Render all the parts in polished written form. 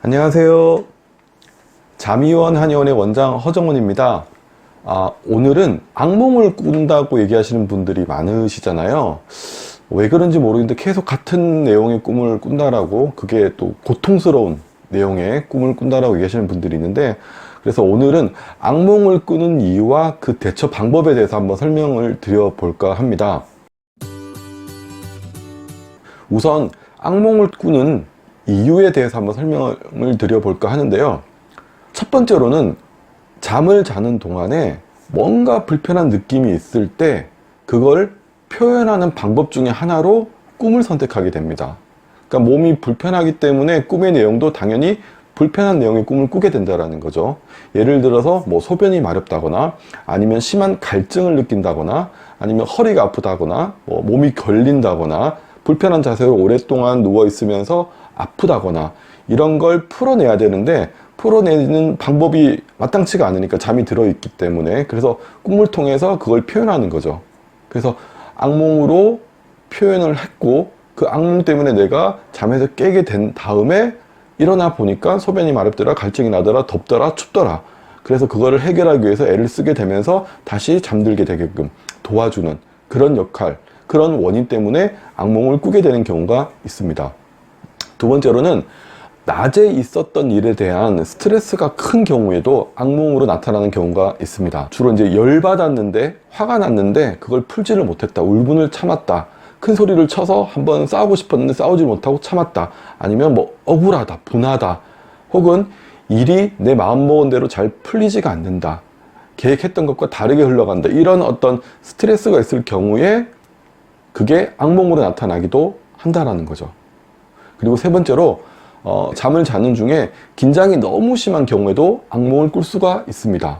안녕하세요. 자미원 한의원의 원장 허정원입니다. 오늘은 악몽을 꾼다고 얘기하시는 분들이 많으시잖아요. 왜 그런지 모르겠는데 계속 같은 내용의 꿈을 꾼다라고, 그게 또 고통스러운 내용의 꿈을 꾼다라고 얘기하시는 분들이 있는데, 그래서 오늘은 악몽을 꾸는 이유와 그 대처 방법에 대해서 한번 설명을 드려볼까 합니다. 우선 악몽을 꾸는 이유에 대해서 한번 설명을 드려볼까 하는데요. 첫 번째로는 잠을 자는 동안에 뭔가 불편한 느낌이 있을 때 그걸 표현하는 방법 중에 하나로 꿈을 선택하게 됩니다. 그러니까 몸이 불편하기 때문에 꿈의 내용도 당연히 불편한 내용의 꿈을 꾸게 된다는 거죠. 예를 들어서 소변이 마렵다거나, 아니면 심한 갈증을 느낀다거나, 아니면 허리가 아프다거나, 몸이 결린다거나, 불편한 자세로 오랫동안 누워 있으면서 아프다거나, 이런 걸 풀어내야 되는데 풀어내는 방법이 마땅치가 않으니까, 잠이 들어있기 때문에. 그래서 꿈을 통해서 그걸 표현하는 거죠. 그래서 악몽으로 표현을 했고, 그 악몽 때문에 내가 잠에서 깨게 된 다음에 일어나 보니까 소변이 마렵더라, 갈증이 나더라, 덥더라, 춥더라. 그래서 그거를 해결하기 위해서 애를 쓰게 되면서 다시 잠들게 되게끔 도와주는 그런 역할, 그런 원인 때문에 악몽을 꾸게 되는 경우가 있습니다. 두 번째로는 낮에 있었던 일에 대한 스트레스가 큰 경우에도 악몽으로 나타나는 경우가 있습니다. 주로 이제 열받았는데, 화가 났는데 그걸 풀지를 못했다, 울분을 참았다, 큰 소리를 쳐서 한번 싸우고 싶었는데 싸우지 못하고 참았다, 아니면 억울하다, 분하다, 혹은 일이 내 마음먹은 대로 잘 풀리지가 않는다, 계획했던 것과 다르게 흘러간다, 이런 어떤 스트레스가 있을 경우에 그게 악몽으로 나타나기도 한다라는 거죠. 그리고 세 번째로 잠을 자는 중에 긴장이 너무 심한 경우에도 악몽을 꿀 수가 있습니다.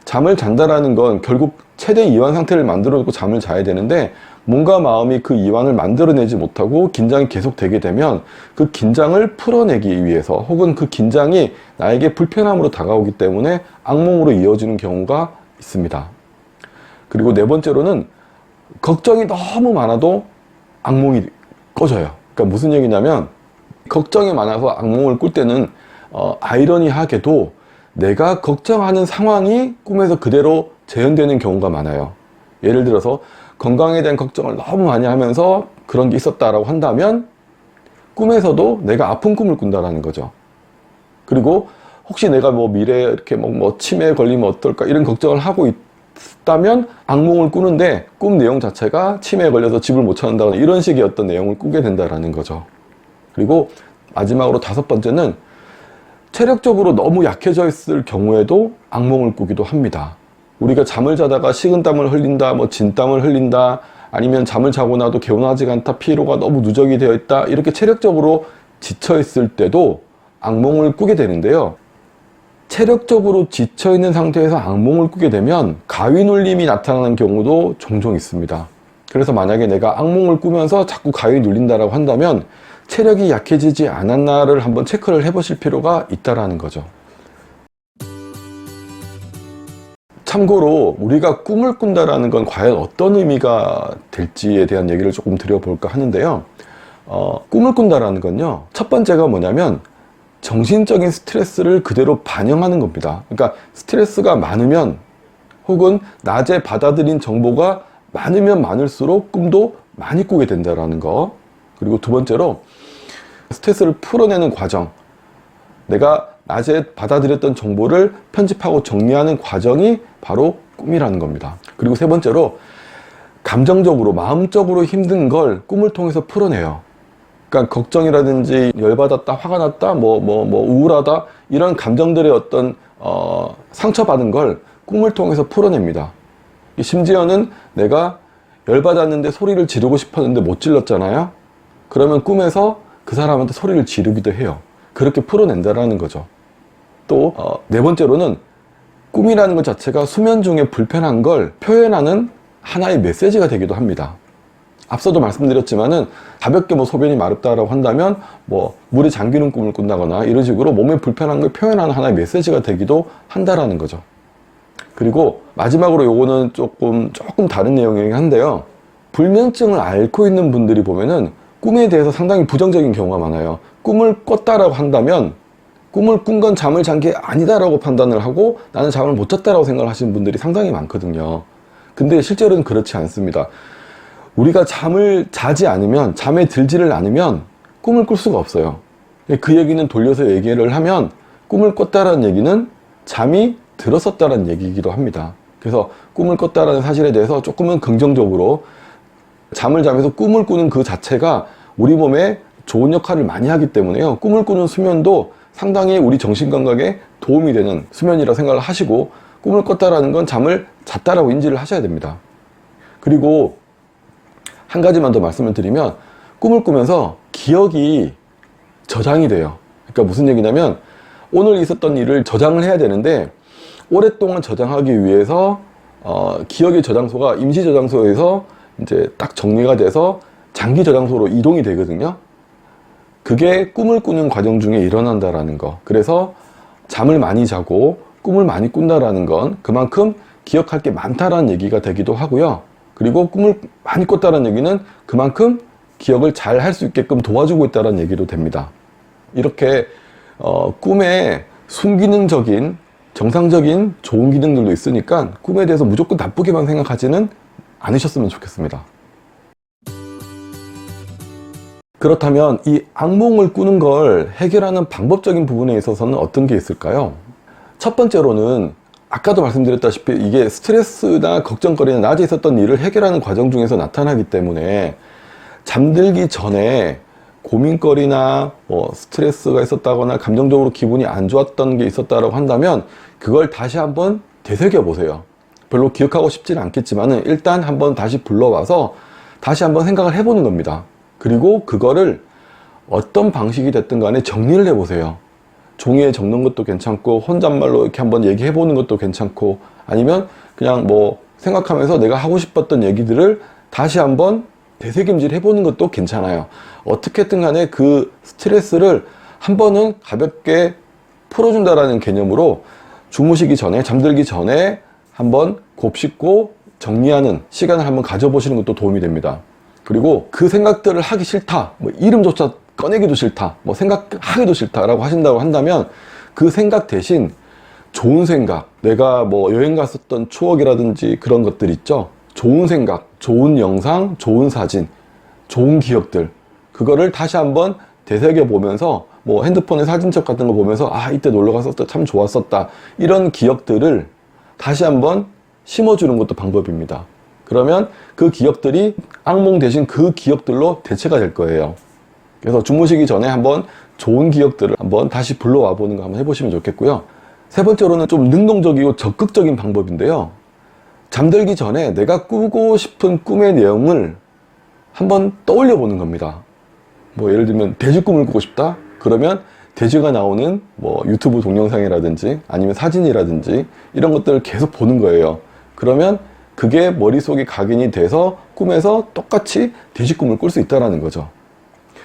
잠을 잔다라는 건 결국 최대 이완 상태를 만들어 놓고 잠을 자야 되는데, 몸과 마음이 그 이완을 만들어내지 못하고 긴장이 계속 되게 되면 그 긴장을 풀어내기 위해서, 혹은 그 긴장이 나에게 불편함으로 다가오기 때문에 악몽으로 이어지는 경우가 있습니다. 그리고 네 번째로는 걱정이 너무 많아도 악몽이 꺼져요. 그러니까 무슨 얘기냐면, 걱정이 많아서 악몽을 꿀 때는 아이러니하게도 내가 걱정하는 상황이 꿈에서 그대로 재현되는 경우가 많아요. 예를 들어서 건강에 대한 걱정을 너무 많이 하면서 그런 게 있었다라고 한다면 꿈에서도 내가 아픈 꿈을 꾼다라는 거죠. 그리고 혹시 내가 미래에 이렇게 치매에 걸리면 어떨까, 이런 걱정을 하고 있다면 악몽을 꾸는데 꿈 내용 자체가 치매에 걸려서 집을 못 찾는다거나 이런 식의 어떤 내용을 꾸게 된다라는 거죠. 그리고 마지막으로 다섯 번째는 체력적으로 너무 약해져 있을 경우에도 악몽을 꾸기도 합니다. 우리가 잠을 자다가 식은땀을 흘린다, 진땀을 흘린다, 아니면 잠을 자고 나도 개운하지가 않다, 피로가 너무 누적이 되어 있다, 이렇게 체력적으로 지쳐 있을 때도 악몽을 꾸게 되는데요. 체력적으로 지쳐 있는 상태에서 악몽을 꾸게 되면 가위 눌림이 나타나는 경우도 종종 있습니다. 그래서 만약에 내가 악몽을 꾸면서 자꾸 가위 눌린다라고 한다면 체력이 약해지지 않았나를 한번 체크를 해보실 필요가 있다라는 거죠. 참고로 우리가 꿈을 꾼다라는 건 과연 어떤 의미가 될지에 대한 얘기를 조금 드려볼까 하는데요. 꿈을 꾼다라는 건요, 첫 번째가 뭐냐면 정신적인 스트레스를 그대로 반영하는 겁니다. 그러니까 스트레스가 많으면, 혹은 낮에 받아들인 정보가 많으면 많을수록 꿈도 많이 꾸게 된다라는 거. 그리고 두 번째로 스트레스를 풀어내는 과정, 내가 낮에 받아들였던 정보를 편집하고 정리하는 과정이 바로 꿈이라는 겁니다. 그리고 세 번째로 감정적으로, 마음적으로 힘든 걸 꿈을 통해서 풀어내요. 그러니까 걱정이라든지 열받았다, 화가 났다, 우울하다, 이런 감정들의 어떤 상처받은 걸 꿈을 통해서 풀어냅니다. 심지어는 내가 열받았는데 소리를 지르고 싶었는데 못 질렀잖아요. 그러면 꿈에서 그 사람한테 소리를 지르기도 해요. 그렇게 풀어낸다라는 거죠. 또 네 번째로는 꿈이라는 것 자체가 수면 중에 불편한 걸 표현하는 하나의 메시지가 되기도 합니다. 앞서도 말씀드렸지만은 가볍게 소변이 마렵다라고 한다면 물에 잠기는 꿈을 꾼다거나 이런 식으로 몸에 불편한 걸 표현하는 하나의 메시지가 되기도 한다라는 거죠. 그리고 마지막으로 요거는 조금 다른 내용이긴 한데요. 불면증을 앓고 있는 분들이 보면은 꿈에 대해서 상당히 부정적인 경우가 많아요. 꿈을 꿨다라고 한다면 꿈을 꾼 건 잠을 잔 게 아니다라고 판단을 하고 나는 잠을 못 잤다라고 생각을 하시는 분들이 상당히 많거든요. 근데 실제로는 그렇지 않습니다. 우리가 잠을 자지 않으면, 잠에 들지를 않으면 꿈을 꿀 수가 없어요. 그 얘기는 돌려서 얘기를 하면 꿈을 꿨다라는 얘기는 잠이 들었었다라는 얘기이기도 합니다. 그래서 꿈을 꿨다라는 사실에 대해서 조금은 긍정적으로, 잠을 자면서 꿈을 꾸는 그 자체가 우리 몸에 좋은 역할을 많이 하기 때문에요. 꿈을 꾸는 수면도 상당히 우리 정신건강에 도움이 되는 수면이라 생각을 하시고, 꿈을 꿨다라는 건 잠을 잤다라고 인지를 하셔야 됩니다. 그리고 한 가지만 더 말씀을 드리면, 꿈을 꾸면서 기억이 저장이 돼요. 그러니까 무슨 얘기냐면, 오늘 있었던 일을 저장을 해야 되는데 오랫동안 저장하기 위해서 기억의 저장소가 임시 저장소에서 이제 딱 정리가 돼서 장기 저장소로 이동이 되거든요. 그게 꿈을 꾸는 과정 중에 일어난다라는 거. 그래서 잠을 많이 자고 꿈을 많이 꾼다라는 건 그만큼 기억할 게 많다라는 얘기가 되기도 하고요. 그리고 꿈을 많이 꿨다는 얘기는 그만큼 기억을 잘 할 수 있게끔 도와주고 있다는 얘기도 됩니다. 이렇게 꿈에 순기능적인, 정상적인 좋은 기능들도 있으니까 꿈에 대해서 무조건 나쁘게만 생각하지는 않으셨으면 좋겠습니다. 그렇다면 이 악몽을 꾸는 걸 해결하는 방법적인 부분에 있어서는 어떤 게 있을까요? 첫 번째로는 아까도 말씀드렸다시피 이게 스트레스나 걱정거리나 낮에 있었던 일을 해결하는 과정 중에서 나타나기 때문에 잠들기 전에 고민거리나 뭐 스트레스가 있었다거나 감정적으로 기분이 안 좋았던 게 있었다고 한다면 그걸 다시 한번 되새겨 보세요. 별로 기억하고 싶지는 않겠지만 일단 한번 다시 불러와서 다시 한번 생각을 해보는 겁니다. 그리고 그거를 어떤 방식이 됐든 간에 정리를 해보세요. 종이에 적는 것도 괜찮고 혼잣말로 이렇게 한번 얘기해 보는 것도 괜찮고, 아니면 그냥 뭐 생각하면서 내가 하고 싶었던 얘기들을 다시 한번 되새김질 해보는 것도 괜찮아요. 어떻게든 간에 그 스트레스를 한 번은 가볍게 풀어준다라는 개념으로 주무시기 전에, 잠들기 전에 한번 곱씹고 정리하는 시간을 한번 가져보시는 것도 도움이 됩니다. 그리고 그 생각들을 하기 싫다, 뭐 이름조차 꺼내기도 싫다, 뭐 생각하기도 싫다라고 하신다고 한다면 그 생각 대신 좋은 생각, 내가 뭐 여행 갔었던 추억이라든지 그런 것들 있죠. 좋은 생각, 좋은 영상, 좋은 사진, 좋은 기억들, 그거를 다시 한번 되새겨 보면서 뭐 핸드폰에 사진첩 같은 거 보면서 아 이때 놀러 갔었다 참 좋았었다, 이런 기억들을 다시 한번 심어주는 것도 방법입니다. 그러면 그 기억들이 악몽 대신 그 기억들로 대체가 될 거예요. 그래서 주무시기 전에 한번 좋은 기억들을 한번 다시 불러와 보는 거 한번 해보시면 좋겠고요. 세 번째로는 좀 능동적이고 적극적인 방법인데요. 잠들기 전에 내가 꾸고 싶은 꿈의 내용을 한번 떠올려 보는 겁니다. 뭐 예를 들면 돼지 꿈을 꾸고 싶다? 그러면 돼지가 나오는 뭐 유튜브 동영상이라든지 아니면 사진이라든지 이런 것들을 계속 보는 거예요. 그러면 그게 머릿속에 각인이 돼서 꿈에서 똑같이 돼지 꿈을 꿀 수 있다는 거죠.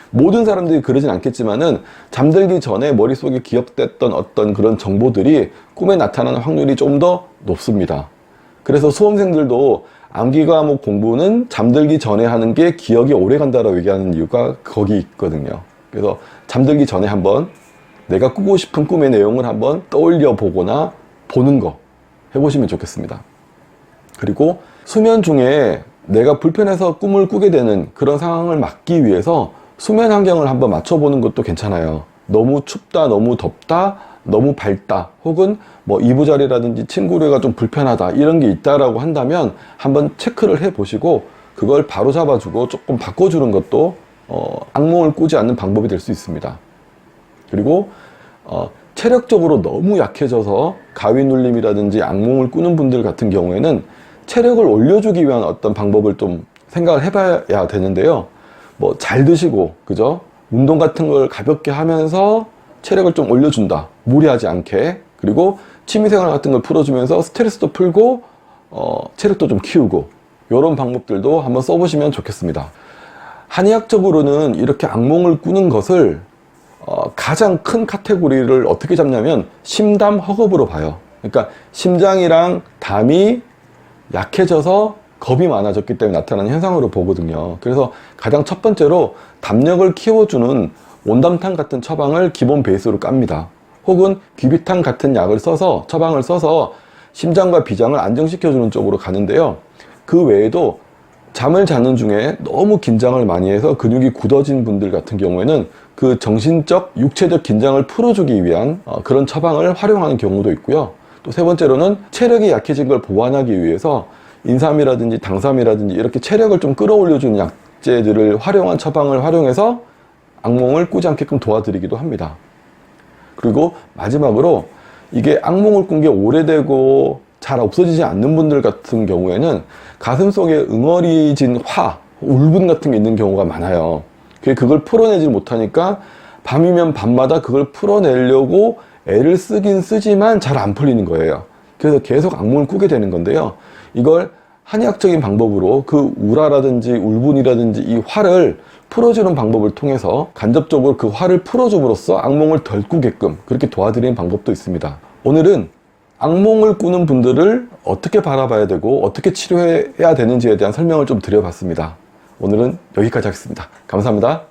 모든 사람들이 그러진 않겠지만은 잠들기 전에 머릿속에 기억됐던 어떤 그런 정보들이 꿈에 나타나는 확률이 좀 더 높습니다. 그래서 수험생들도 암기 과목 공부는 잠들기 전에 하는 게 기억이 오래 간다라고 얘기하는 이유가 거기 있거든요. 그래서 잠들기 전에 한번 내가 꾸고 싶은 꿈의 내용을 한번 떠올려 보거나 보는 거 해보시면 좋겠습니다. 그리고 수면 중에 내가 불편해서 꿈을 꾸게 되는 그런 상황을 막기 위해서 수면 환경을 한번 맞춰보는 것도 괜찮아요. 너무 춥다, 너무 덥다, 너무 밝다, 혹은 뭐 이부자리라든지 침구류가 좀 불편하다, 이런 게 있다라고 한다면 한번 체크를 해 보시고 그걸 바로 잡아주고 조금 바꿔주는 것도 악몽을 꾸지 않는 방법이 될 수 있습니다. 그리고 체력적으로 너무 약해져서 가위 눌림이라든지 악몽을 꾸는 분들 같은 경우에는 체력을 올려주기 위한 어떤 방법을 좀 생각을 해봐야 되는데요. 뭐 잘 드시고, 그죠? 운동 같은 걸 가볍게 하면서 체력을 좀 올려준다, 무리하지 않게. 그리고 취미생활 같은 걸 풀어주면서 스트레스도 풀고 체력도 좀 키우고, 이런 방법들도 한번 써보시면 좋겠습니다. 한의학적으로는 이렇게 악몽을 꾸는 것을 가장 큰 카테고리를 어떻게 잡냐면 심담 허겁으로 봐요. 그러니까 심장이랑 담이 약해져서 겁이 많아졌기 때문에 나타나는 현상으로 보거든요. 그래서 가장 첫 번째로 담력을 키워주는 온담탕 같은 처방을 기본 베이스로 깝니다. 혹은 귀비탕 같은 약을 써서, 처방을 써서 심장과 비장을 안정시켜주는 쪽으로 가는데요. 그 외에도 잠을 자는 중에 너무 긴장을 많이 해서 근육이 굳어진 분들 같은 경우에는 그 정신적, 육체적 긴장을 풀어주기 위한 그런 처방을 활용하는 경우도 있고요. 또 세 번째로는 체력이 약해진 걸 보완하기 위해서 인삼이라든지 당삼이라든지 이렇게 체력을 좀 끌어올려주는 약재들을 활용한 처방을 활용해서 악몽을 꾸지 않게끔 도와드리기도 합니다. 그리고 마지막으로 이게 악몽을 꾼 게 오래되고 잘 없어지지 않는 분들 같은 경우에는 가슴속에 응어리진 울분 같은 게 있는 경우가 많아요. 그걸 풀어내지 못하니까 밤이면 밤마다 그걸 풀어내려고 애를 쓰긴 쓰지만 잘 안 풀리는 거예요. 그래서 계속 악몽을 꾸게 되는 건데요. 이걸 한의학적인 방법으로 그 우라라든지 울분이라든지 이 화를 풀어주는 방법을 통해서 간접적으로 그 화를 풀어줌으로써 악몽을 덜 꾸게끔 그렇게 도와드리는 방법도 있습니다. 오늘은 악몽을 꾸는 분들을 어떻게 바라봐야 되고 어떻게 치료해야 되는지에 대한 설명을 좀 드려봤습니다. 오늘은 여기까지 하겠습니다. 감사합니다.